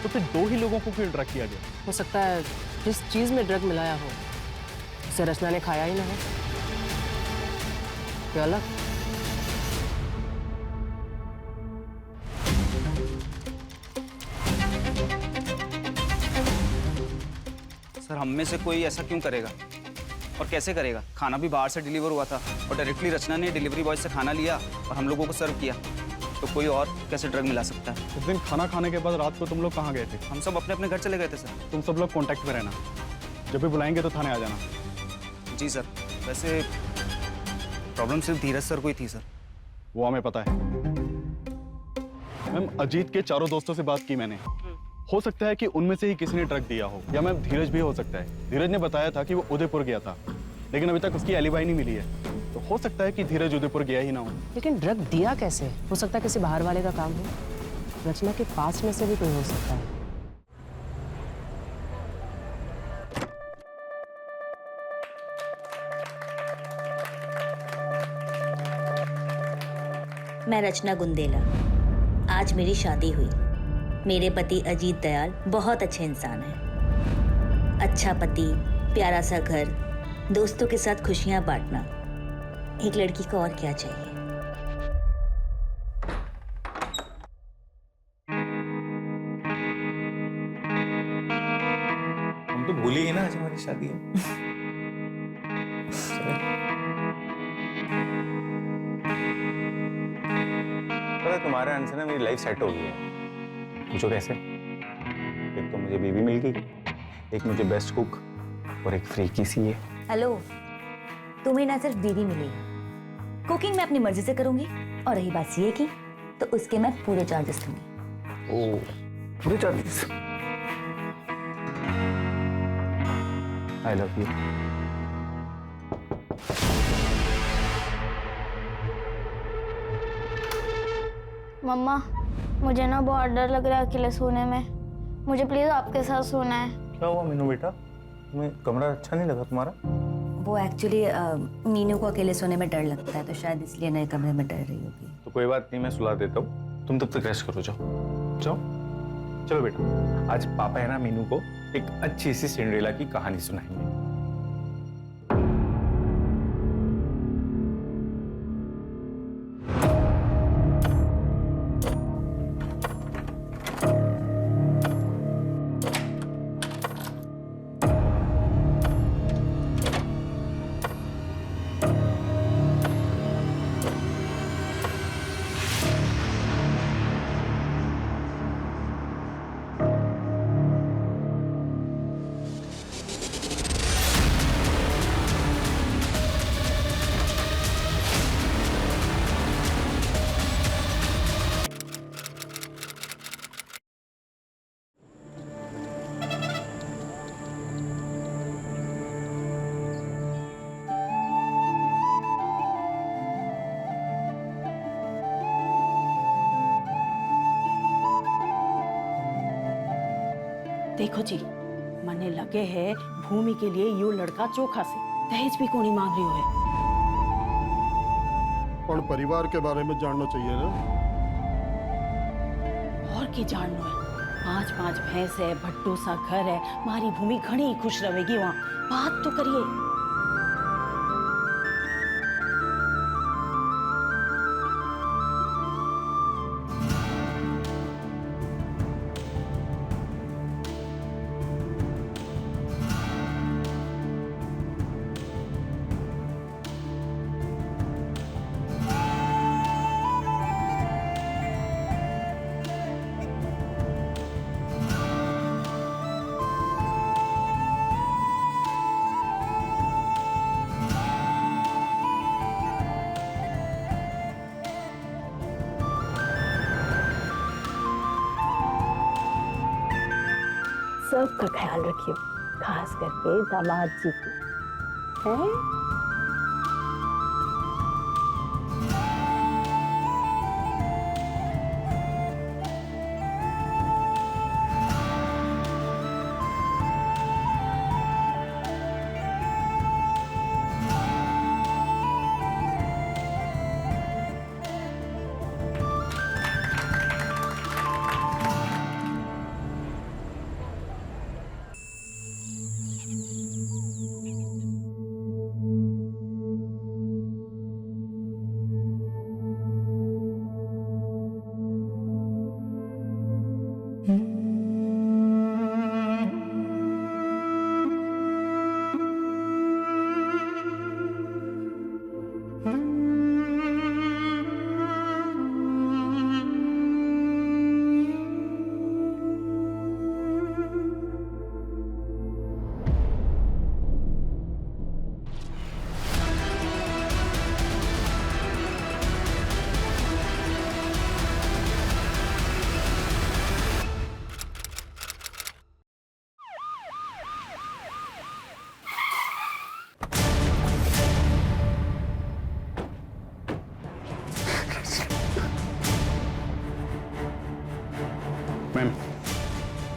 तो फिर 2 ही लोगों को क्यों ड्रग किया गया? हो सकता है जिस चीज में ड्रग मिलाया हो उसे रचना ने खाया ही ना हो। क्या अलग? सर हम में से कोई ऐसा क्यों करेगा और कैसे करेगा? खाना भी बाहर से डिलीवर हुआ था और डायरेक्टली रचना ने डिलीवरी बॉय से खाना लिया और हम लोगों को सर्व किया, तो कोई और कैसे ड्रग मिला सकता है? उस दिन खाना खाने के बाद रात को तुम लोग कहाँ गए थे? हम सब अपने अपने घर चले गए थे सर। तुम सब लोग कांटेक्ट में रहना, जब भी बुलाएंगे तो थाने आ जाना। जी सर। वैसे प्रॉब्लम सिर्फ धीरज सर को ही थी सर। वो हमें पता है मैम। अजीत के चारों दोस्तों से बात की मैंने, हो सकता है कि उनमें से ही किसी ने ड्रग दिया हो, या मैम धीरज भी हो सकता है। धीरज ने बताया था कि वो उदयपुर गया था, लेकिन अभी तक उसकी एलिबाई नहीं मिली है, तो हो सकता है कि धीरज उदयपुर गया ही ना हो। लेकिन ड्रग दिया कैसे? हो सकता है किसी बाहर वाले का काम हो। रचना के पास में से भी कोई हो सकता है। मैं रचना गुंदेला। आज मेरी शादी हुई। मेरे पति अजीत दयाल बहुत अच्छे इंसान हैं। अच्छा पति, प्यारा सा घर, दोस्तों के साथ खुशियां बांटना, एक लड़की को और क्या चाहिए। हम तो भूल ही गए ना आज हमारी शादी है। पता है तुम्हारे आने से ना मेरी लाइफ सेट हो गई है। पूछो कैसे? एक तो मुझे बेबी मिल गई, एक मुझे बेस्ट कुक और एक फ्री की सी है। हेलो, तुम्हें ना सिर्फ बीवी मिली है, कुकिंग मैं अपनी मर्जी से करूंगी, और रही बात सीए की तो उसके मैं पूरे चार्जेस लूंगी। ओ, पूरे चार्जेस? I love you. मम्मा, मुझे ना बहुत डर लग रहा है अकेले सोने में। मुझे प्लीज आपके साथ सोना है। क्या हुआ मीनू बेटा, तुम्हें कमरा अच्छा नहीं लगा तुम्हारा? वो एक्चुअली मीनू को अकेले सोने में डर लगता है, तो शायद इसलिए नए कमरे में डर रही होगी। तो कोई बात नहीं, मैं सुला देता हूँ, तुम तब तक रेस्ट करो। जाओ जाओ, चलो बेटा। आज पापा है ना मीनू को एक अच्छी सी सिंड्रेला की कहानी सुनाएंगे। देखो जी, मने लगे है भूमि के लिए यू लड़का चोखा से दहेज भी कोनी मांग रही है। और परिवार के बारे में जानना चाहिए ना। और की जानना है? 5-5 भैंस है, भट्टो सा घर है, मारी भूमि घनी खुश रहेगी वहाँ। बात तो करिए। सबका ख्याल रखियो, खास करके दामाद जी की। हैं?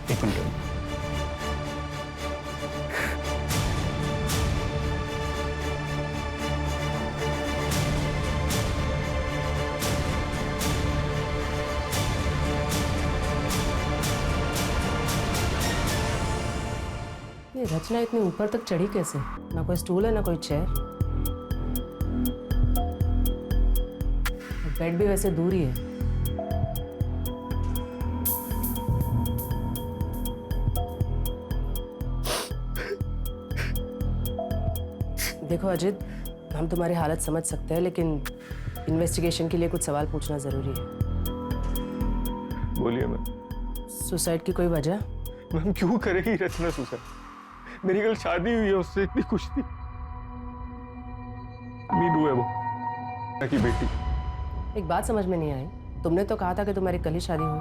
एक मिनट। ये रचना इतनी ऊपर तक चढ़ी कैसे? ना कोई स्टूल है ना कोई चेयर। बेड भी वैसे दूर ही है। देखो अजित, हम तुम्हारी हालत समझ सकते हैं, लेकिन इन्वेस्टिगेशन के लिए कुछ सवाल पूछना जरूरी है। बोलिए मैम। सुसाइड की कोई वजह? मैम क्यों करेगी रचना सुसाइड? मेरी कल शादी हुई है उससे, इतनी खुश थी। मीनू है वो, की बेटी। एक बात समझ में नहीं आई, तुमने तो कहा था कि तुम्हारी कल ही शादी हुई,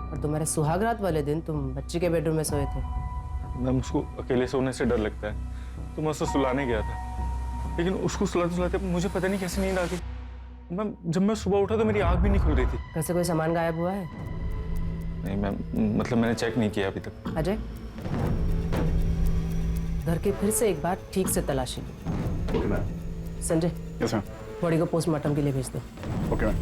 और तुम्हारे सुहागरात वाले दिन तुम बच्ची के बेडरूम में सोए थे। मैम उसको अकेले सोने से डर लगता है, तो मैं उसको सुलाने गया था, लेकिन उसको सुलाते सुलाते मुझे पता नहीं कैसे नींद आ गई। मैम जब मैं सुबह उठा तो मेरी आँख भी नहीं खुल रही थी। घर से कोई सामान गायब हुआ है? नहीं मैम, मतलब मैंने चेक नहीं किया अभी तक। अजय, घर की फिर से एक बार ठीक से तलाशी लो। Okay ma'am. Sanjay, yes ma'am. Body को पोस्टमार्टम के लिए भेज दो। ओके ma'am.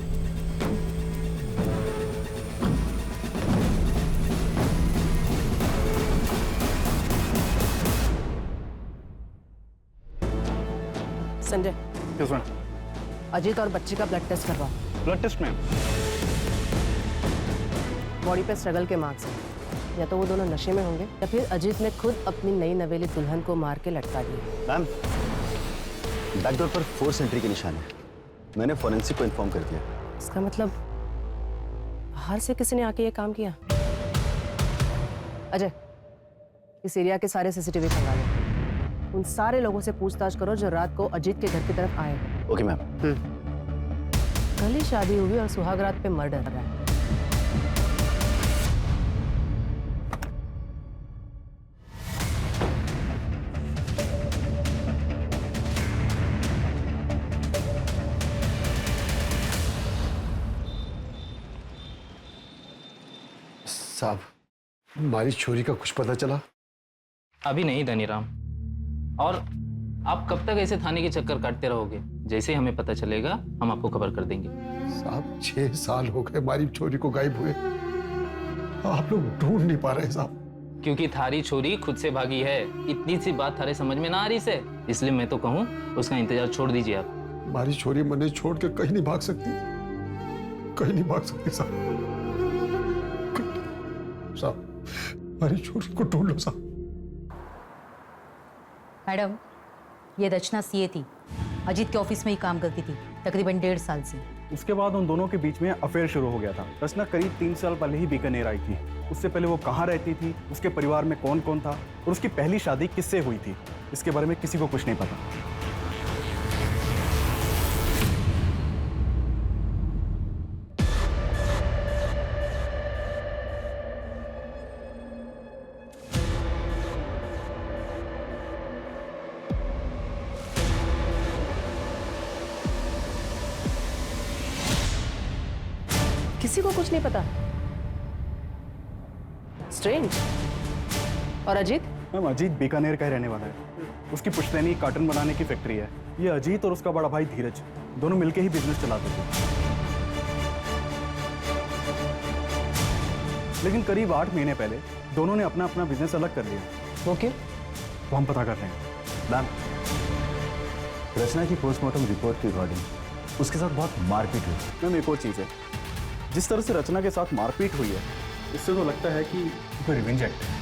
Sanjay, yes ma'am. Ajit और बच्ची का ब्लड टेस्ट करवाओ। Blood test ma'am. बॉडी पे स्ट्रगल के मार्क्स हैं। या तो वो दोनों नशे में होंगे, या फिर अजीत ने खुद अपनी नई नवेली दुल्हन को मार के लटका दिया। मैम, बैकडोर पर फोर्स एंट्री के निशान है। मैंने फोरेंसिक को इन्फॉर्म कर दिया। इसका मतलब बाहर से किसी ने आके ये काम किया। अजय, इस एरिया के सारे सीसीटीवी खंगालो। उन सारे लोगों से पूछताछ करो जो रात को अजीत के घर की तरफ आए। Okay ma'am. कल ही शादी हुई और सुहागरात पे मर्डर रहा है। साहब, हमारी छोरी का कुछ पता चला? अभी नहीं धनीराम, और आप कब तक ऐसे थाने के चक्कर काटते रहोगे? जैसे ही हमें पता चलेगा हम आपको खबर कर देंगे। साहब 6 साल हो गए हमारी छोरी को गायब हुए, आप लोग ढूंढ नहीं पा रहे साहब। क्योंकि थारी छोरी खुद से भागी है। इतनी सी बात थारे समझ में ना आ रही से, इसलिए मैं तो कहूँ उसका इंतजार छोड़ दीजिए आप। हमारी छोरी मने छोड़ के कहीं नहीं भाग सकती, कहीं नहीं भाग सकती साहब। साहब, हमारी छोरी को ढूंढ लो साहब। मैडम, ये रचना सीए थी, अजीत के ऑफिस में ही काम करती थी तकरीबन 1.5 साल से। उसके बाद उन दोनों के बीच में अफेयर शुरू हो गया था। रचना करीब 3 साल पहले ही बीकानेर आई थी। उससे पहले वो कहाँ रहती थी, उसके परिवार में कौन कौन था, और उसकी पहली शादी किससे हुई थी, इसके बारे में किसी को कुछ नहीं पता। किसी को कुछ नहीं पता। स्ट्रेंज। और अजीत? मैम अजीत बीकानेर का ही रहने वाला है। उसकी पुश्तैनी कार्टन बनाने की फैक्ट्री है। ये अजीत और उसका बड़ा भाई धीरज दोनों मिलकर ही बिजनेस चलाते थे। लेकिन करीब 8 महीने पहले दोनों ने अपना अपना बिजनेस अलग कर लिया। वो क्यों? वो हम पता कर रहे हैं। मैम, रचना की पोस्टमार्टम रिपोर्ट के अकॉर्डिंग उसके साथ बहुत मारपीट हुई। मैम एक और चीज़ है, जिस तरह से रचना के साथ मारपीट हुई है, इससे तो लगता है कि कोई रिवेंज एक्ट है।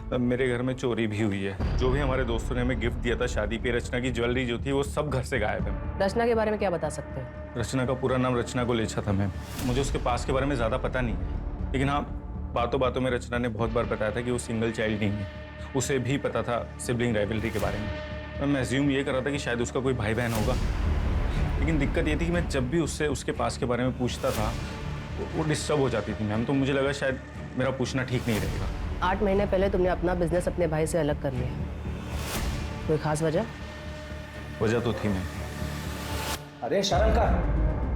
अब मेरे घर में चोरी भी हुई है। जो भी हमारे दोस्तों ने हमें गिफ्ट दिया था शादी पे, रचना की ज्वेलरी जो थी वो सब घर से गायब है। रचना के बारे में क्या बता सकते हैं? रचना का पूरा नाम रचना गोलेछा था मैम। मुझे उसके पास के बारे में ज़्यादा पता नहीं है, लेकिन हाँ, बातों बातों में रचना ने बहुत बार बताया था कि वो सिंगल चाइल्ड नहीं है। उसे भी पता था सिबलिंग राइवलरी के बारे में। मैं एज्यूम ये कर रहा था कि शायद उसका कोई भाई बहन होगा, लेकिन दिक्कत ये थी कि मैं जब भी उससे उसके पास के बारे में पूछता था वो डिस्टर्ब हो जाती थी मैम। तो मुझे लगा शायद मेरा पूछना ठीक नहीं रहेगा। 8 महीने पहले तुमने अपना बिजनेस अपने भाई से अलग कर लिया, कोई खास वजह? वजह तो थी मैम। अरे शरण का,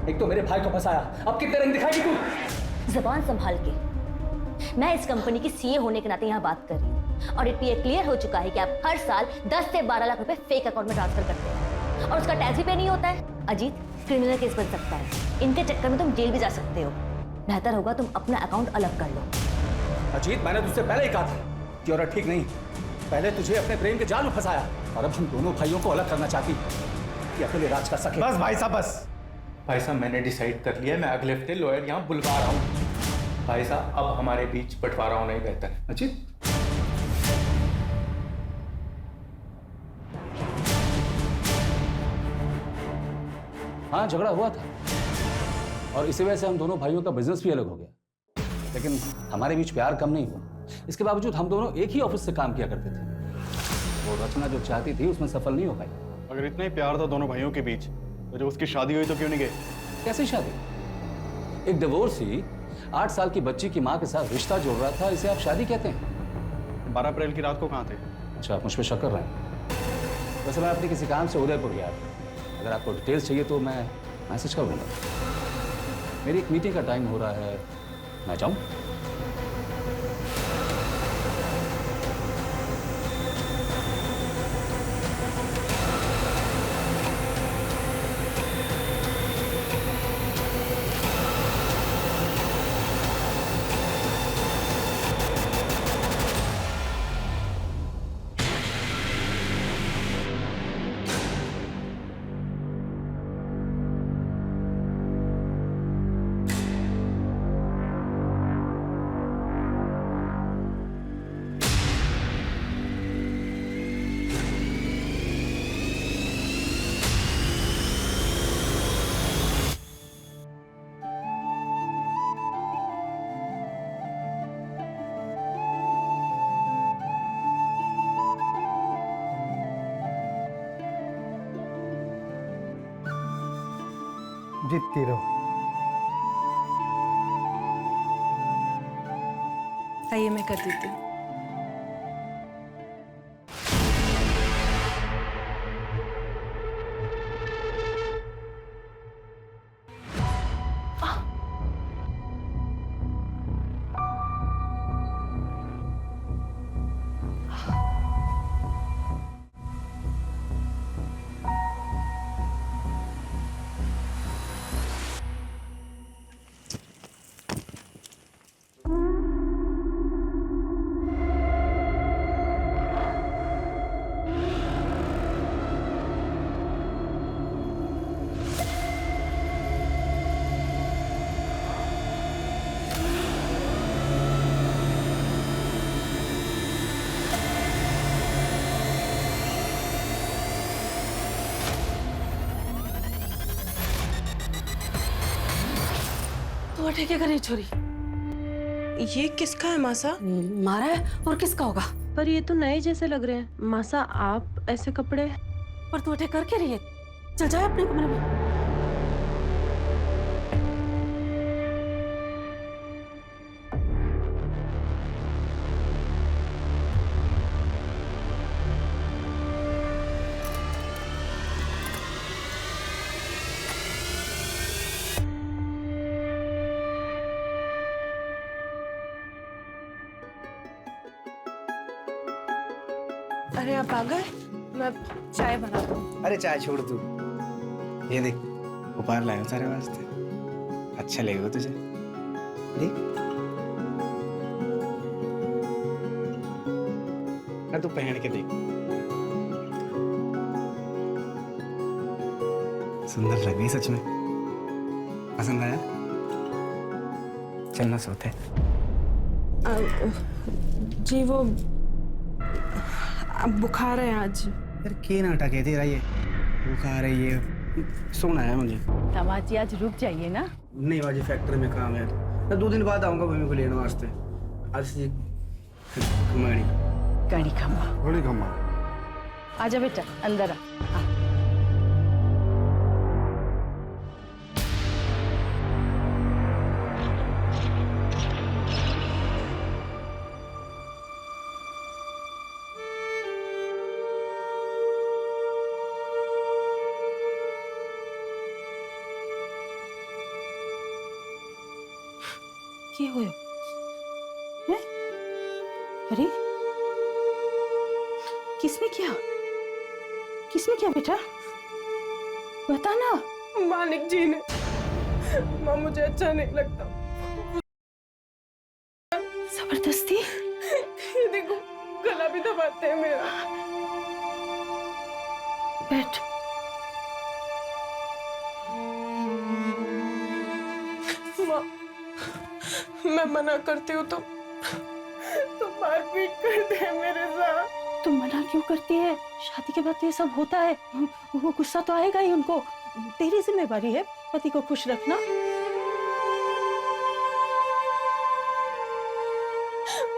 एक तो मेरे भाई को फंसाया, अब कितने रंग दिखाएगी तू? जबान संभाल के। मैं इस कंपनी की सीए होने के नाते यहाँ बात कर रही हूँ और ये क्लियर हो चुका है कि आप हर साल 10 से 12 लाख रुपए फेक अकाउंट में ट्रांसफर करते हैं और उसका टैक्स भी पे नहीं होता है। अजीत, क्रिमिनल केस बन सकता है, इनके चक्कर में तुम जेल भी जा सकते हो। बेहतर होगा तुम अपना अकाउंट अलग कर लो। अजीत, मैंने तुझसे पहले ही कहा था कि औरत ठीक नहीं। पहले तुझे अपने प्रेम के जाल में फंसाया और अब हम दोनों भाइयों को अलग करना चाहती कि अकेले राज कर सके। बस भाई साहब, बस। भाई साहब, मैंने डिसाइड कर लिया, मैं अगले हफ्ते लॉयर यहाँ बुलवा रहा हूँ। भाई साहब, अब हमारे बीच बंटवारा होना ही बेहतर है। अजीत, हाँ, झगड़ा हुआ था और इसी वजह से हम दोनों भाइयों का बिजनेस भी अलग हो गया, लेकिन हमारे बीच प्यार कम नहीं हुआ। इसके बावजूद हम दोनों एक ही ऑफिस से काम किया करते थे। वो रचना जो चाहती थी उसमें सफल नहीं हो पाई। अगर इतना ही प्यार था दोनों भाइयों के बीच, तो जब उसकी शादी हुई तो क्यों नहीं गए? कैसी शादी? एक डिवोर्सी 8 साल की बच्ची की माँ के साथ रिश्ता जोड़ रहा था, इसे आप शादी कहते हैं? 12 अप्रैल की रात को कहाँ थे? अच्छा, आप मुझ पर शक कर रहे हैं? वैसे मैं अपने किसी काम से उदयपुर गया था। अगर आपको डिटेल्स चाहिए तो मैं मैसेज कर दूंगा। मेरी एक मीटिंग का टाइम हो रहा है, मैं जाऊँ? जीतती रहो। आइए, मैं कर देती हूँ। तो अटे क्या करे छोरी? ये किसका है मासा? मारा है और किसका होगा? पर ये तो नए जैसे लग रहे हैं। मासा, आप ऐसे कपड़े? पर तू अटे कर क्या रही है? चल जाए अपने कमरे में। अरे आप आ गए, मैं चाय बना दूँ। अरे चाय छोड़ तू, ये देख उपहार लाया हूं सारे वास्ते, अच्छा लगेगा तुझे। देख ना, तू पहन के देख, सुंदर लग रही सच में। पसंद आया? चलना सोते। जी वो अब बुखार है आज। यार के नाटक है तेरा ये, बुखार है ये, सोना है मुझे। तमाची आज रुक जाइए ना। नहीं बाजी, फैक्ट्री में काम है, मैं 2 दिन बाद आऊंगा भूमि को लेने वास्ते। आज से कमाड़ी कड़ी खम्मा, बड़ी खम्मा। आजा बेटा अंदर आ। क्या हुआ है? अरे किसने किया? किसने किया बेटा? बता ना। मालिक जी ने। माँ मुझे अच्छा नहीं लगता। जबरदस्ती? ये देखो गला भी दबाते हैं मेरा। बैठ। माँ मैं मना करती हूँ तो मारपीट करते हैं मेरे साथ। तुम मना क्यों करती है? शादी के बाद तो ये सब होता है। वो गुस्सा तो आएगा ही उनको। तेरी जिम्मेवारी है पति को खुश रखना।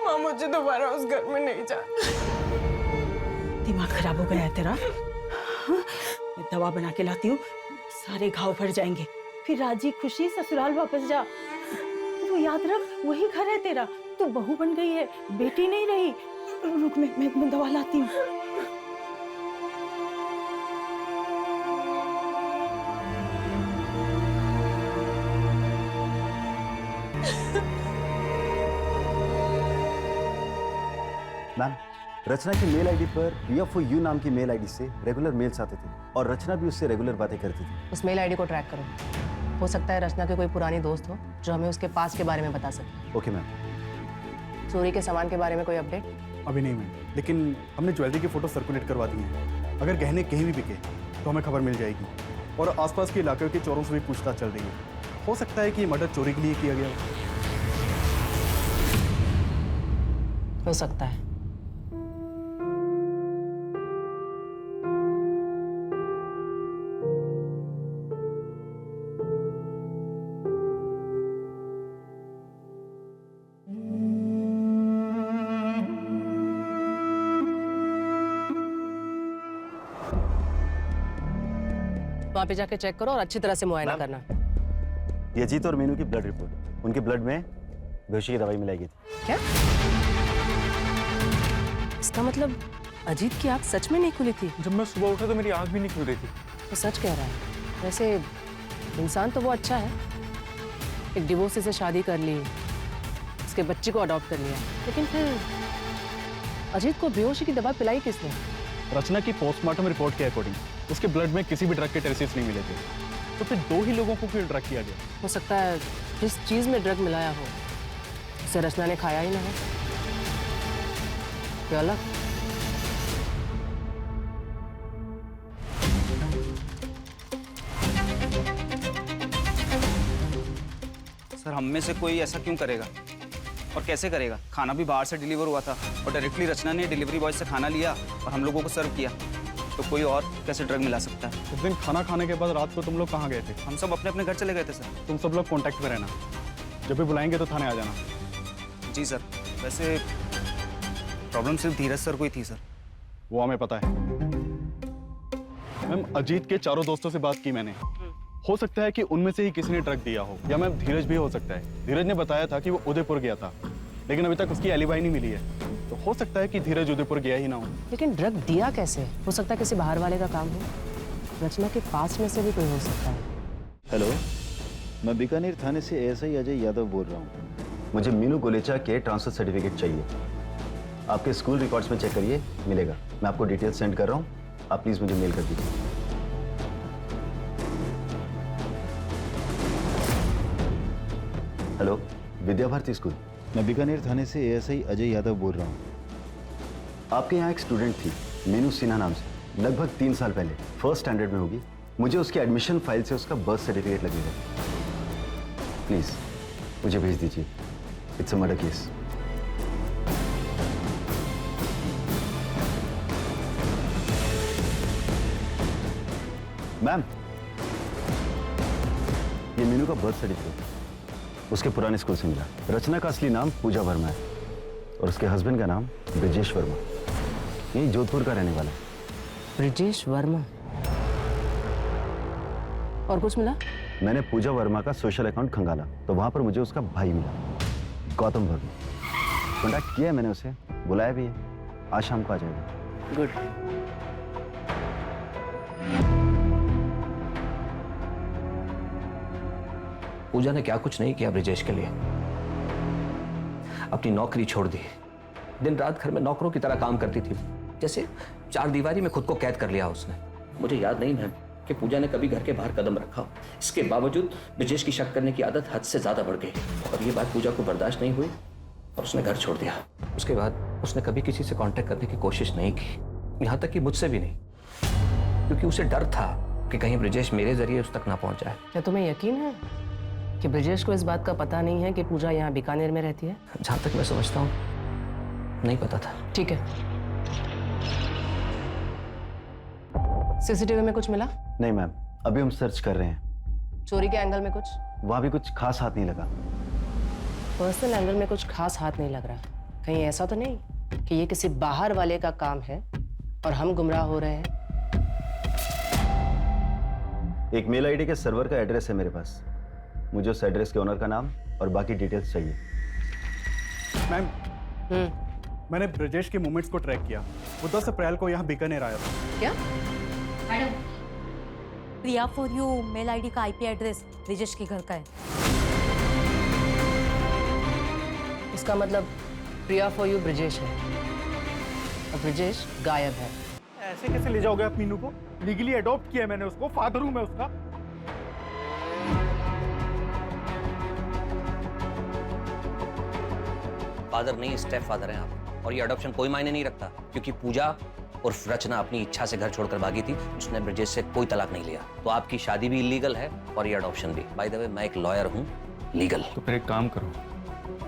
माँ मुझे दोबारा उस घर में नहीं जाना। दिमाग खराब हो गया है तेरा? हाँ? मैं दवा बना के लाती हूँ, सारे घाव भर जाएंगे। फिर राजी खुशी ससुराल वापस जा। वो याद रख वही घर है तेरा। तू बहू बन गई है, बेटी नहीं रही। रुक मैं दवा लाती हूँ। मैम, रचना की मेल आईडी पर UFOU नाम की मेल आईडी से रेगुलर मेल्स आते थे और रचना भी उससे रेगुलर बातें करती थी। उस मेल आईडी को ट्रैक करो। हो सकता है रचना के कोई पुरानी दोस्त हो जो हमें उसके पास के बारे में बता सके। Okay ma'am. चोरी के सामान के बारे में कोई अपडेट? अभी नहीं मैम, लेकिन हमने ज्वेलरी की फोटो सर्कुलेट करवा दी है। अगर गहने कहीं भी बिके तो हमें खबर मिल जाएगी और आसपास के इलाके के चोरों से भी पूछताछ चल रही है। हो सकता है कि ये मर्डर चोरी के लिए किया गया हो सकता है। वहां पे जाके चेक करो और अच्छी तरह से मुआयना करना। ये अजीत और मीनू की ब्लड रिपोर्ट, उनके ब्लड में बेहोशी की दवाई मिलाई गई थी। क्या? इसका मतलब अजीत की आंख सच में नहीं खुली थी? जब मैं सुबह उठा तो मेरी आंख भी नहीं खुल रही थी। वो सच कह रहा है। वैसे इंसान तो वो अच्छा है, एक डिवोर्सी से शादी कर ली, उसके बच्चे को अडॉप्ट कर लिया, लेकिन फिर अजीत को बेहोशी की दवा पिलाई किसने? रचना की पोस्टमार्टम रिपोर्ट के अकॉर्डिंग उसके ब्लड में किसी भी ड्रग के ट्रेसेस नहीं मिले थे। तो फिर 2 ही लोगों को क्यों ड्रग किया गया? हो सकता है जिस चीज में ड्रग मिलाया हो उसे रचना ने खाया ही ना हो। क्या अलग? सर हम में से कोई ऐसा क्यों करेगा और कैसे करेगा? खाना भी बाहर से डिलीवर हुआ था और डायरेक्टली रचना ने डिलीवरी बॉय से खाना लिया और हम लोगों को सर्व किया। तो कोई और कैसे ड्रग मिला सकता है? उस दिन खाना खाने के बाद रात को तुम लोग कहाँ गए थे? हम सब अपने अपने घर चले गए थे सर। तुम सब लोग कांटेक्ट में रहना, जब भी बुलाएंगे तो थाने आ जाना। जी सर। वैसे प्रॉब्लम सिर्फ धीरज सर को ही थी सर। वो हमें पता है मैम। अजीत के चारों दोस्तों से बात की मैंने। हो सकता है कि उनमें से ही किसी ने ड्रग दिया हो, या मैम धीरज भी हो सकता है। धीरज ने बताया था कि वो उदयपुर गया था, लेकिन अभी तक उसकी एलिबाई नहीं मिली है। तो हो सकता है कि धीरज उदयपुर गया ही ना हो। लेकिन ड्रग दिया कैसे? हो सकता है किसी बाहर वाले का काम हो। रचना के पास में से भी कोई हो सकता है। हेलो, मैं बीकानेर थाने से ASI अजय यादव बोल रहा हूँ। मुझे मीनू गोलेचा के ट्रांसफर सर्टिफिकेट चाहिए। आपके स्कूल रिकॉर्ड्स में चेक करिए, मिलेगा। मैं आपको डिटेल्स सेंड कर रहा हूँ, आप प्लीज़ मुझे मेल कर दीजिए। Hello, Vidya Bharati school. मैं बीकानेर थाने से ASI अजय यादव बोल रहा हूँ। आपके यहाँ एक स्टूडेंट थी मीनू सिन्हा नाम से, लगभग 3 साल पहले, फर्स्ट स्टैंडर्ड में होगी। मुझे उसकी एडमिशन फाइल से उसका बर्थ सर्टिफिकेट लगेगा। प्लीज़ मुझे भेज दीजिए। It's a murder case. Ma'am, ये मीनू का बर्थ सर्टिफिकेट उसके पुराने स्कूल से मिला। रचना का असली नाम पूजा वर्मा है और उसके हस्बैंड का नाम ब्रिजेश वर्मा, यही जोधपुर का रहने वाला है। ब्रिजेश वर्मा। और कुछ मिला? मैंने पूजा वर्मा का सोशल अकाउंट खंगाला तो वहां पर मुझे उसका भाई मिला, गौतम वर्मा। कॉन्टैक्ट किया है मैंने उसे, बुलाया भी है। आज शाम को आ जाएगा। गुड। पूजा ने क्या कुछ नहीं किया ब्रिजेश के लिए। अपनी नौकरी छोड़ दी। दिन रात घर में नौकरों की तरह काम करती थी, जैसे चार दीवारी में खुद को कैद कर लिया उसने। मुझे याद नहीं मैम कि पूजा ने कभी घर के बाहर कदम रखा। इसके बावजूद ब्रिजेश की शक करने की आदत हद से ज्यादा बढ़ गई और ये बात पूजा को बर्दाश्त नहीं हुई और उसने घर छोड़ दिया। उसके बाद उसने कभी किसी से कांटेक्ट करने की कोशिश नहीं की, यहाँ तक कि मुझसे भी नहीं, क्योंकि उसे डर था कि कहीं ब्रिजेश मेरे जरिए उस तक ना पहुंच जाए। क्या तुम्हें यकीन है कि ब्रिजेश को इस बात का पता नहीं है कि पूजा यहाँ बीकानेर में रहती है? जहां तक मैं समझता हूँ नहीं पता था। ठीक है, सीसीटीवी में कुछ मिला? नहीं मैम, अभी हम सर्च कर रहे हैं। चोरी के एंगल में कुछ? वहाँ भी कुछ खास हाथ नहीं लगा। पर्सनल एंगल में कुछ खास हाथ नहीं लग रहा। कहीं ऐसा तो नहीं कि ये किसी बाहर वाले का काम है और हम गुमराह हो रहे हैं? एक मेल आईडी के सर्वर का एड्रेस है मेरे पास। मुझे उस एड्रेस के ओनर का नाम और बाकी डिटेल्स चाहिए। मैम, मैंने ब्रजेश के मूवमेंट्स को ट्रैक किया। वो 10 अप्रैल को यहाँ बीकानेर आया था। क्या? Madam, Priya for you mail ID का आईपी एड्रेस ब्रिजेश के घर का है। इसका मतलब प्रिया फॉर यू ब्रिजेश है और ब्रिजेश गायब है। ऐसे कैसे ले जाओगे आप मीनू को? लीगली अडॉप्ट किया है मैंने उसको, फादर हूं मैं उसका। फादर नहीं, स्टेप फादर हैं आप। और ये अडॉप्शन कोई मायने नहीं रखता, क्योंकि पूजा और रचना अपनी इच्छा से घर छोड़कर भागी थी। उसने ब्रिजेश से कोई तलाक नहीं लिया, तो आपकी शादी भी इलीगल है और ये अडॉप्शन भी। बाय द वे, मैं एक लॉयर हूँ, लीगल। तो फिर एक काम करो,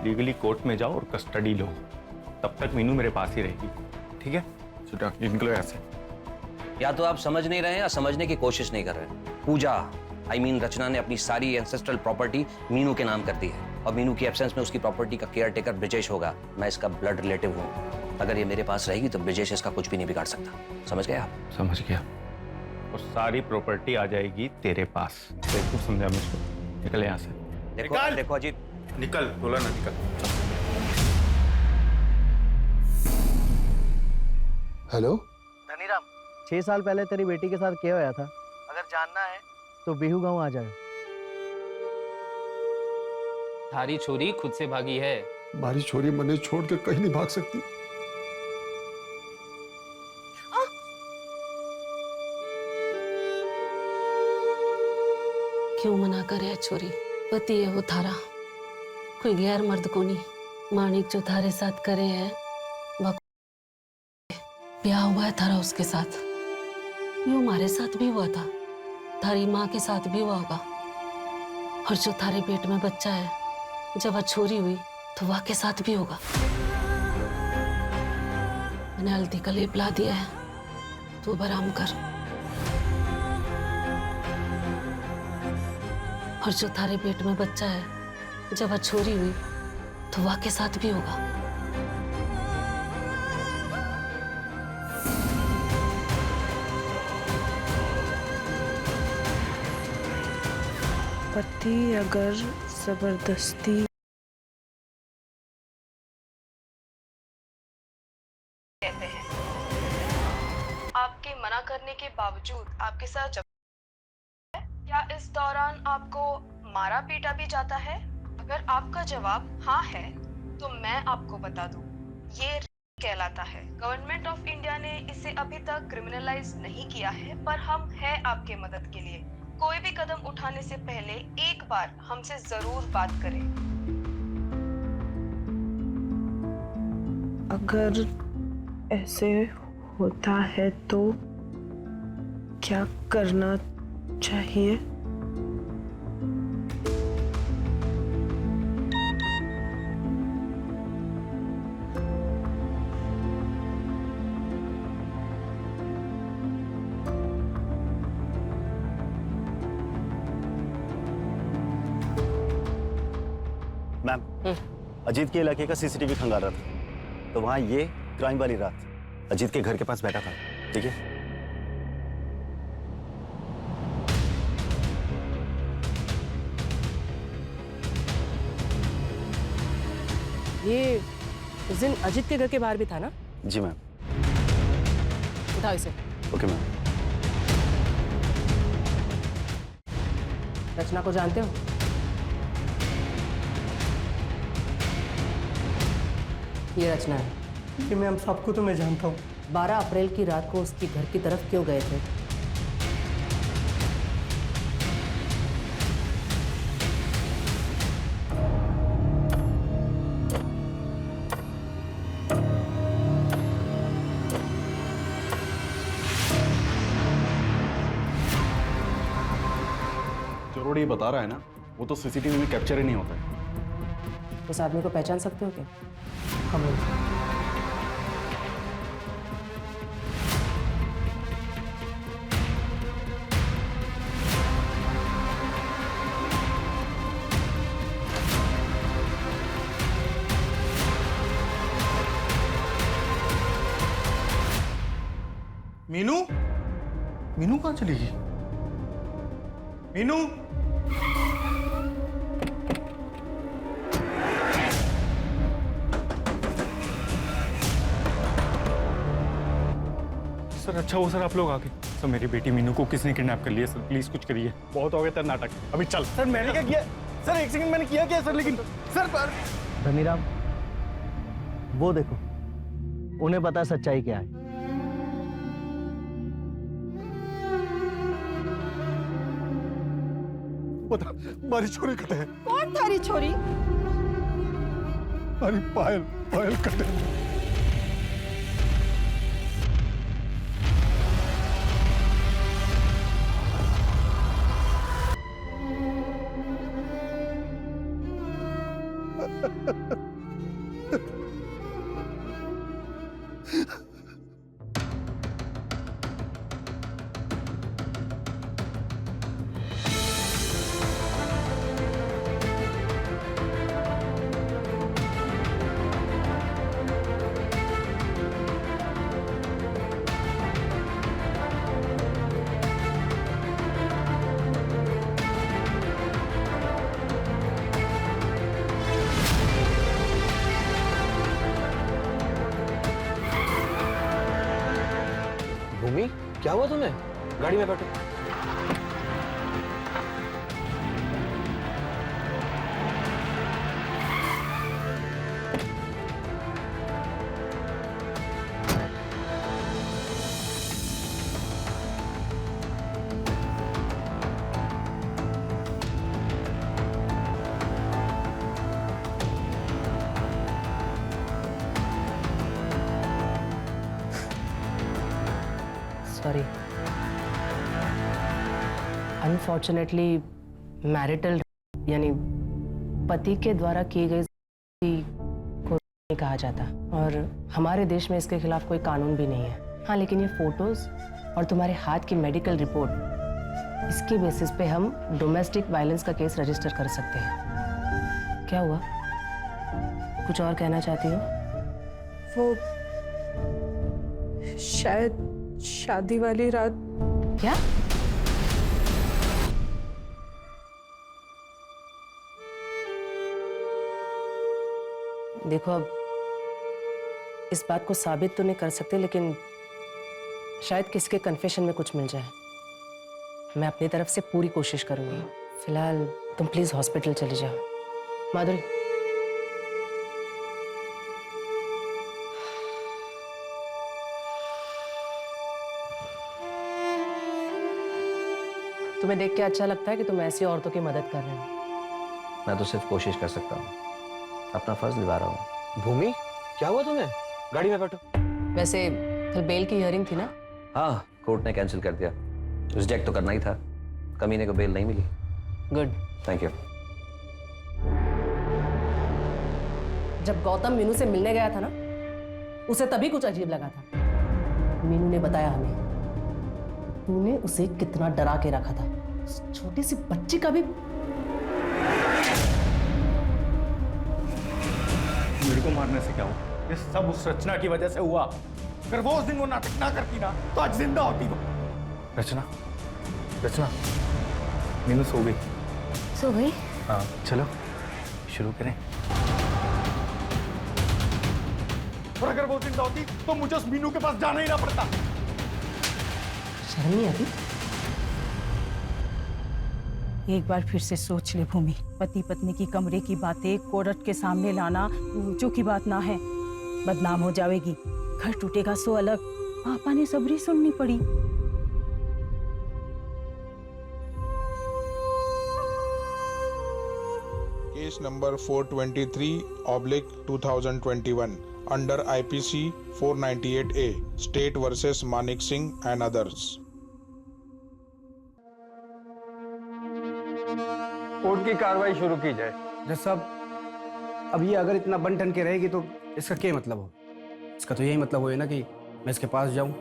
लीगली कोर्ट में जाओ और कस्टडी लो, तब तक मीनू मेरे पास ही रहेगी, ठीक है? चलो निकलो ऐसे। या तो आप समझ नहीं रहे हैं या समझने की कोशिश नहीं कर रहे हैं। पूजा रचना ने अपनी सारी एंसेस्ट्रल प्रॉपर्टी मीनू के नाम कर दी है और मीनू की एब्सेंस में उसकी प्रॉपर्टी का केयर टेकर ब्रिजेश होगा। मैं इसका ब्लड रिलेटिव हूँ। अगर ये मेरे पास रहेगी तो ब्रिजेश इसका कुछ भी नहीं बिगाड़ सकता। समझ गए आप? समझ गया। और सारी प्रॉपर्टी आ जाएगी तेरे पास। देखो, समझा मुझको। निकल यहाँ से। देखो देखो अजीत, निकल, बोला ना निकल। हेलो धनीराम, 6 साल पहले तेरी बेटी के साथ क्या होया था? अगर जानना है तो बिहू गांव आ जाए। थारी छोरी खुद से भागी है। हमारी छोरी मने छोड़ के कहीं नहीं भाग सकती। क्यों मना करे छोरी? पति है वो थारा, कोई गैर मर्द को नहीं। माणिक जो थारे साथ करे है वह ब्याह हुआ है थारा उसके साथ। यूं हमारे साथ भी हुआ था, थारी माँ के साथ भी हुआ होगा। और जो थारे पेट में बच्चा है, जब वह छोरी हुई तो वह के साथ भी होगा। मैंने हल्दी का लेप ला दिया है, तू अब आराम कर। और जो थारे पेट में बच्चा है, जब वह छोरी हुई तो वह के साथ भी होगा। पति अगर जबरदस्ती कहते हैं, आपके मना करने के बावजूद आपके साथ जब क्या इस दौरान आपको मारा पीटा भी जाता है? अगर आपका जवाब हाँ है तो मैं आपको बता दूं, ये कहलाता है। गवर्नमेंट ऑफ इंडिया ने इसे अभी तक क्रिमिनलाइज नहीं किया है, पर हम हैं आपके मदद के लिए। कोई भी कदम उठाने से पहले एक बार हमसे जरूर बात करें। अगर ऐसे होता है तो क्या करना चाहिए? मैम, अजीत के इलाके का सीसीटीवी खंगाल रहा था, तो वहां ये क्राइम वाली रात अजीत के घर के पास बैठा था, ठीक है? ये उस दिन अजीत के घर के बाहर भी था ना? जी मैम। उठाओ इसे। Okay ma'am. रचना को जानते हो? ये रचना है। जी मैम, सबको तो मैं जानता हूँ। 12 अप्रैल की रात को उसकी घर की तरफ क्यों गए थे? जो रोड ये बता रहा है ना, वो तो सीसीटीवी में कैप्चर ही नहीं होता है। उस आदमी को पहचान सकते हो क्या? हाँ मैम। मीनू, मीनू कहाँ चली गई? मीनू, सर अच्छा हो सर आप लोग आ गए। सर मेरी बेटी मीनू को किसने किडनैप कर लिया सर, प्लीज कुछ करिए। बहुत हो गए तेरा नाटक, अभी चल। सर मैंने क्या किया? सर एक सेकंड, मैंने किया क्या सर? लेकिन सर पर धनीराम, वो देखो, उन्हें पता है सच्चाई क्या है। बता, हमारी छोरी कटे है। कौन थारी छोरी? अरे पायल, पायल कटे। भूमि, क्या हुआ तुम्हें? गाड़ी में बैठो। सॉरी, अनफॉर्चुनेटली मैरिटल यानी पति के द्वारा की गई को नहीं कहा जाता, और हमारे देश में इसके खिलाफ कोई कानून भी नहीं है। हाँ, लेकिन ये फोटोज और तुम्हारे हाथ की मेडिकल रिपोर्ट, इसके बेसिस पे हम डोमेस्टिक वायलेंस का केस रजिस्टर कर सकते हैं। क्या हुआ, कुछ और कहना चाहती हो? वो शायद शादी वाली रात। क्या? देखो, अब इस बात को साबित तो नहीं कर सकते, लेकिन शायद किसी के कन्फेशन में कुछ मिल जाए। मैं अपनी तरफ से पूरी कोशिश करूंगी। फिलहाल तुम प्लीज हॉस्पिटल चले जाओ। माधुरी, तुम्हें देख के अच्छा लगता है कि तुम ऐसी औरतों की मदद कर रहे हो। मैं तो सिर्फ कोशिश कर सकता हूँ, अपना फर्ज निभा रहा हूँ। भूमि, क्या हुआ तुम्हें? गाड़ी में बैठो। वैसे कल बेल की हियरिंग थी ना? हाँ, कोर्ट ने कैंसिल कर दिया। रिजेक्ट तो करना ही था, कमीने को बेल नहीं मिली। Good, thank you. जब गौतम मीनू से मिलने गया था ना, उसे तभी कुछ अजीब लगा था। मीनू ने बताया हमें, तूने उसे कितना डरा के रखा था। उस छोटी सी बच्ची का भी। मेरे को मारने से क्या हुआ? ये सब उस रचना की वजह से हुआ। अगर वो उस दिन वो नाटक ना करती ना, तो आज जिंदा होती वो। रचना, रचना, मीनू सो गई। सो गई? हाँ, चलो शुरू करें। और अगर वो जिंदा होती तो मुझे उस मीनू के पास जाना ही ना पड़ता। शर्म नहीं आती? एक बार फिर से सोच ले भूमि, पति पत्नी की कमरे की बातें कोर्ट के सामने लाना जो की बात ना है। बदनाम हो जाएगी, घर टूटेगा सो अलग। पापा ने सबरी सुननी पड़ी। Case number 423/2021 under IPC 498A, State versus Manik Singh and others. Court की कार्रवाई शुरू की जाए। जज साहब, अब ये अगर इतना बन ठन के रहेगी तो इसका क्या मतलब हो? इसका तो यही मतलब हो ना कि मैं इसके पास जाऊं।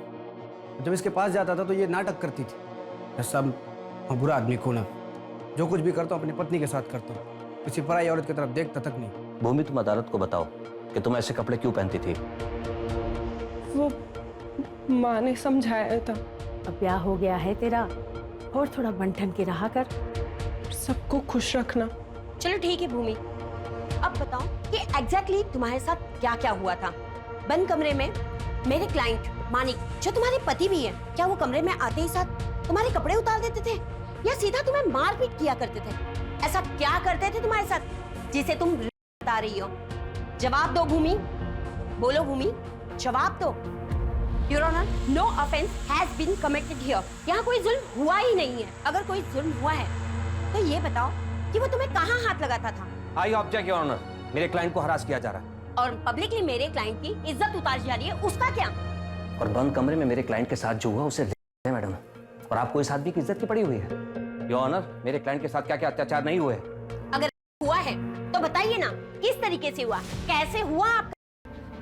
जब इसके पास जाता था तो ये नाटक करती थी। जज साहब, मैं बुरा आदमी हूं ना, जो कुछ भी करता हूँ अपनी पत्नी के साथ करता हूँ, किसी पराई औरत की तरफ देखता तक नहीं। भूमि, तुम अदालत को बताओ कि तुम ऐसे कपड़े क्यों पहनती थी? वो माँ ने समझाया था। अब ब्याह हो गया है तेरा, और थोड़ा बन ठन के रहा कर। सबको खुश रखना। चलो ठीक है भूमि, अब बताओ कि एग्जैक्टली तुम्हारे साथ क्या क्या हुआ था। बंद कमरे में मेरे क्लाइंट मानिक, जो तुम्हारे पति भी है, क्या वो कमरे में आते ही साथ तुम्हारे कपड़े उतार देते थे या सीधा तुम्हें मारपीट किया करते थे? ऐसा क्या करते थे तुम्हारे साथ जिसे तुम बता रही हो? जवाब दो भूमि, बोलो भूमि, जवाब दो। Your Honor, no offense has been committed here. यहाँ कोई जुल्म हुआ ही नहीं है। अगर कोई जुल्म हुआ है तो ये बताओ कि वो तुम्हें कहाँ हाथ लगाता था? आई ऑब्जेक्ट योर ऑनर, मेरे क्लाइंट को हरास किया जा रहा है। और पब्लिकली मेरे क्लाइंट की इज्जत उतारी जा रही है, उसका क्या? और बंद कमरे में मेरे क्लाइंट के साथ जो हुआ उसे मैडम, और आपको इस आदमी की इज्जत की पड़ी हुई है। योर ऑनर, मेरे क्लाइंट के साथ क्या क्या अत्याचार नहीं हुए? अगर हुआ है तो बताइए ना, किस तरीके से हुआ, कैसे हुआ? आप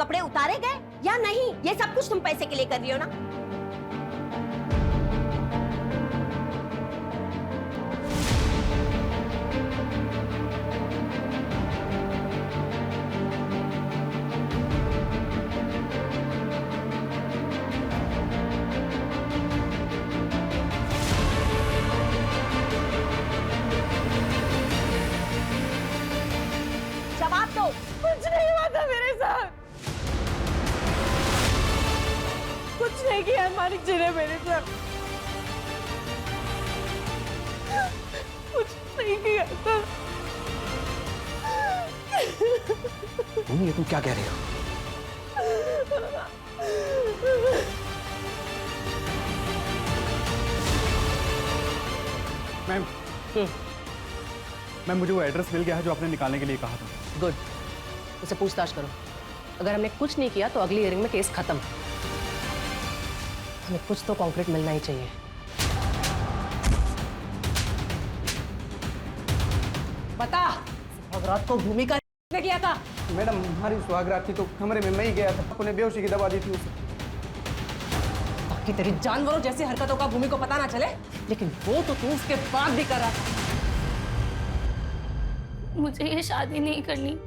कपड़े उतारे गए या नहीं? ये सब कुछ तुम पैसे के लिए कर रही हो ना? जवाब दो। कुछ नहीं हुआ था मेरे साथ, कुछ नहीं किया मानिक जी ने मेरे साथ, कुछ नहीं किया था। भूमि, ये तुम क्या कह रही हो? मैम, मुझे वो एड्रेस मिल गया है जो आपने निकालने के लिए कहा था। गुड, उसे पूछताछ करो। अगर हमने कुछ नहीं किया तो अगली हियरिंग में केस खत्म। हमें कुछ तो कॉन्क्रीट मिलना ही चाहिए। बता, सुहागरात को भूमि का ने किया था? मैडम, हमारी सुहागरात थी तो कमरे में मैं ही गया था, अपने बेहोशी की दवा दी थी उसे। बाकी तेरी जानवरों जैसी हरकतों का भूमि को पता ना चले, लेकिन वो तो तू उसके बाद भी कर रहा था। मुझे ये शादी नहीं करनी,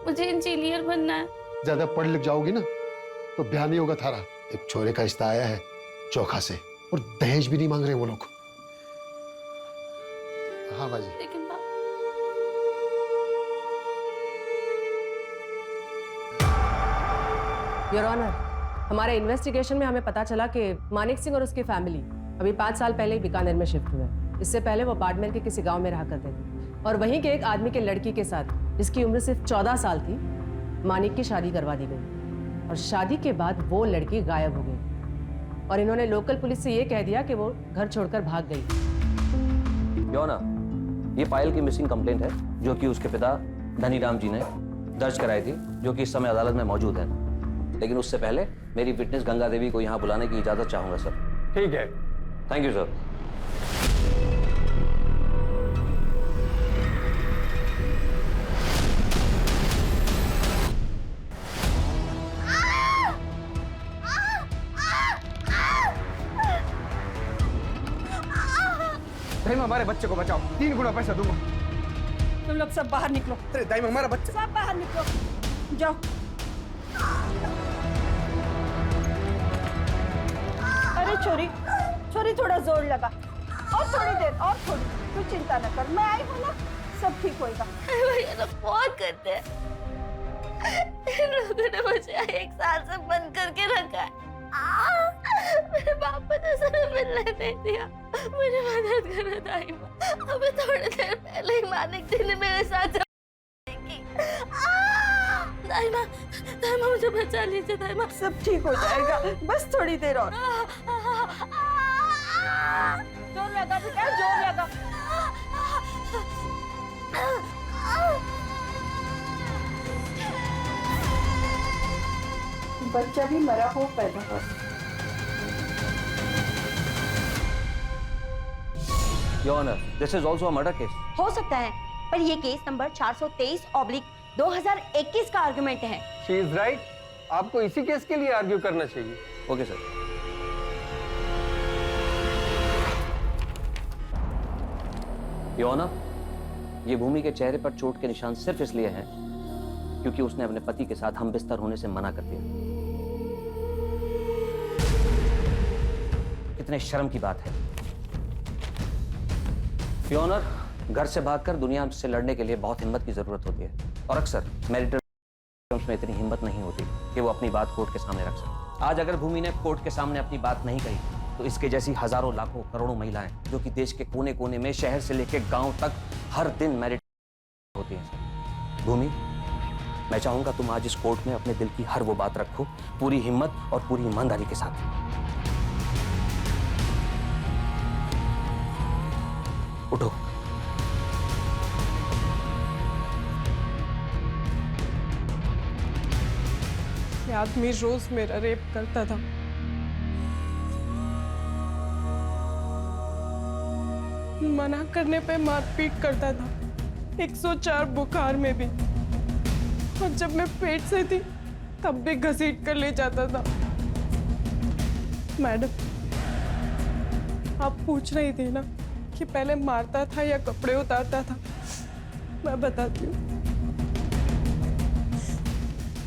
मुझे इंजीनियर बनना है। ज्यादा पढ़ लिख जाओगी ना तो ब्याह नहीं होगा थारा। एक छोरे का रिश्ता आया है चौखा से, और दहेज भी नहीं मांग रहे वो लोग। हाँ बाजी। लेकिन योर ऑनर, हमारे इन्वेस्टिगेशन में हमें पता चला कि मानिक सिंह और उसकी फैमिली अभी 5 साल पहले ही बीकानेर में शिफ्ट हुए। इससे पहले वो बाड़मेर के किसी गांव में रहा करते थे, और वहीं के एक आदमी के लड़की के साथ, जिसकी उम्र सिर्फ 14 साल थी, मानिक की शादी करवा दी गई। और शादी के बाद वो लड़की गायब हो गई, और इन्होंने लोकल पुलिस से ये कह दिया कि वो घर छोड़कर भाग गई। योर ऑनर, ये पायल की मिसिंग कंप्लेंट है जो कि उसके पिता धनीराम जी ने दर्ज कराई थी, जो कि इस समय अदालत में मौजूद है। लेकिन उससे पहले मेरी विटनेस गंगा देवी को यहाँ बुलाने की इजाजत चाहूंगा सर। ठीक है। Thank you sir. दाई, हमारे बच्चे को बचाओ, 3 गुना पैसा दूंगा। तुम लोग सब बाहर निकलो। अरे दाई, हमारा बच्चा। सब बाहर निकलो, जाओ। अरे छोरी, छोरी थोड़ा जोर लगा, और थोड़ी देर, और थोड़ी। तू चिंता न कर, मैं आई हूँ ना, सब ठीक होएगा। भैया लोग बहुत करते हैं, इन लोगों ने मुझे 1 साल से बंद करके रखा है। मेरे बाप ने सर मिलने नहीं दिया, मुझे मदद करो दाई माँ। अभी थोड़ी देर पहले ही मानिक जी ने मेरे साथ दाई माँ, मुझे मुझे बचा लीजिए दाई माँ। सब ठीक हो जाएगा, बस थोड़ी देर और। जोर लगा बेटा, जोर लगा। बच्चा भी मरा हो पैदा हो। Your honour, this is also a murder case. हो सकता है, पर ये केस नंबर 423/2021 का आर्गुमेंट है। She is right. आपको इसी केस के लिए आर्ग्यू करना चाहिए। Okay sir. योर ऑनर, ये भूमि के चेहरे पर चोट के निशान सिर्फ इसलिए हैं क्योंकि उसने अपने पति के साथ हम बिस्तर होने से मना कर दिया। कितने शर्म की बात है। योर ऑनर, घर से भागकर दुनिया से लड़ने के लिए बहुत हिम्मत की जरूरत होती है और अक्सर मैरिटल टर्म्स में इतनी हिम्मत नहीं होती कि वो अपनी बात कोर्ट के सामने रख सके। आज अगर भूमि ने कोर्ट के सामने अपनी बात नहीं कही तो इसके जैसी हजारों लाखों करोड़ों महिलाएं जो कि देश के कोने कोने में शहर से लेकर गांव तक हर दिन मैरिट होती हैं। भूमि, मैं चाहूंगा तुम आज इस कोर्ट में अपने दिल की हर वो बात रखो, पूरी हिम्मत और पूरी ईमानदारी के साथ। उठो। ये आदमी रोज मेरा रेप करता था। मना करने पे मारपीट करता था, 104 बुखार में भी। और जब मैं पेट से थी तब भी घसीट कर ले जाता था। मैडम, आप पूछ रही थी ना कि पहले मारता था या कपड़े उतारता था। मैं बताती हूँ,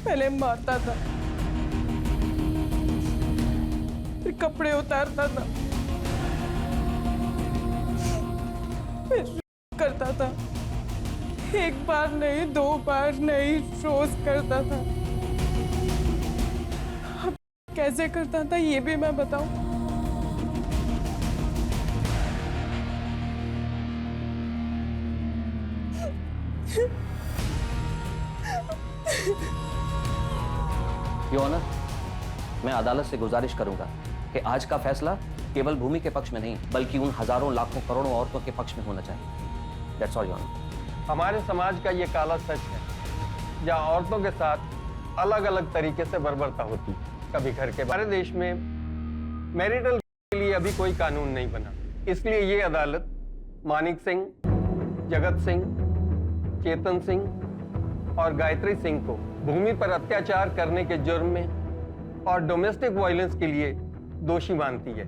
पहले मारता था, फिर कपड़े उतारता था, फिर करता था। एक बार नहीं, 2 बार नहीं, रोज करता था। अब कैसे करता था ये भी मैं बताऊं? योर ऑनर, मैं अदालत से गुजारिश करूंगा कि आज का फैसला केवल भूमि के पक्ष में नहीं बल्कि उन हजारों लाखों करोड़ों औरतों के पक्ष में होना चाहिए। That's all your honour. हमारे समाज का ये काला सच है जहाँ औरतों के साथ अलग अलग तरीके से बर्बरता होती है। कभी घर के हमारे देश में मैरिटल के लिए अभी कोई कानून नहीं बना, इसलिए ये अदालत मानिक सिंह, जगत सिंह, चेतन सिंह और गायत्री सिंह को भूमि पर अत्याचार करने के जुर्म में और डोमेस्टिक वायलेंस के लिए दोषी मानती है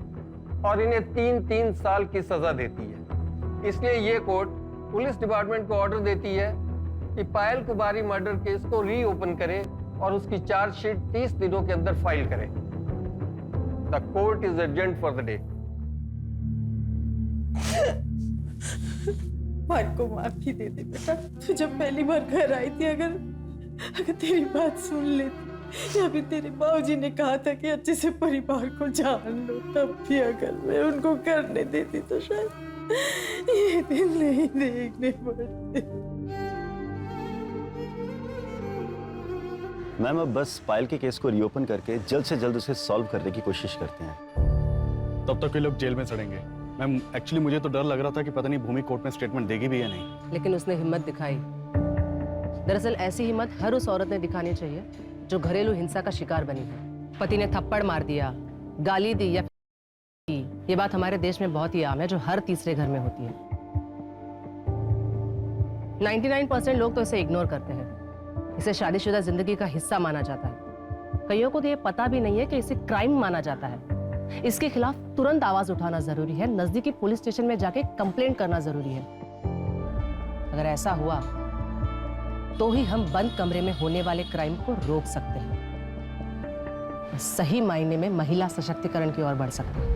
और इन्हें 3-3 साल की सजा देती है। इसलिए ये कोर्ट पुलिस डिपार्टमेंट को ऑर्डर देती है कि पायल कुमारी मर्डर केस को रीओपन करे और उसकी चार्जशीट 30 दिनों के अंदर फाइल करे। The court is adjourned for the day. मार को माफी दे दे बेटा। तू जब पहली बार घर आई थी, अगर तेरी बात सुन लेती या फिर तेरे बाबूजी ने कहा था कि अच्छे से परिवार को जान लो, तब भी अगर मैं उनको करने देती तो शायद ये दिन नहीं देखने पड़ते। मैम, अब बस पायल के केस को रीओपन करके जल्द से जल्द उसे सॉल्व करने की कोशिश करते हैं। तब तक ये लोग जेल में सड़ेंगे। मैम, एक्चुअली मुझे तो डर लग रहा था कि पता नहीं भूमि कोर्ट में स्टेटमेंट देगी भी या नहीं। लेकिन उसने हिम्मत दिखाई। दरअसल ऐसी हिम्मत हर उस औरत ने दिखानी चाहिए जो घरेलू हिंसा का शिकार बनी है। पति ने थप्पड़ मार दिया, गाली दी या ये बात हमारे देश में बहुत ही आम है, जो हर तीसरे घर में होती है। 99% लोग तो इसे इग्नोर करते हैं। इसे शादीशुदा जिंदगी का हिस्सा माना जाता है। कईयों को तो ये पता भी नहीं है कि इसे क्राइम माना जाता है। इसके खिलाफ तुरंत आवाज उठाना जरूरी है, नजदीकी पुलिस स्टेशन में जाके कंप्लेंट करना जरूरी है। अगर ऐसा हुआ तो ही हम बंद कमरे में होने वाले क्राइम को रोक सकते हैं, सही मायने में महिला सशक्तिकरण की ओर बढ़ सकते हैं।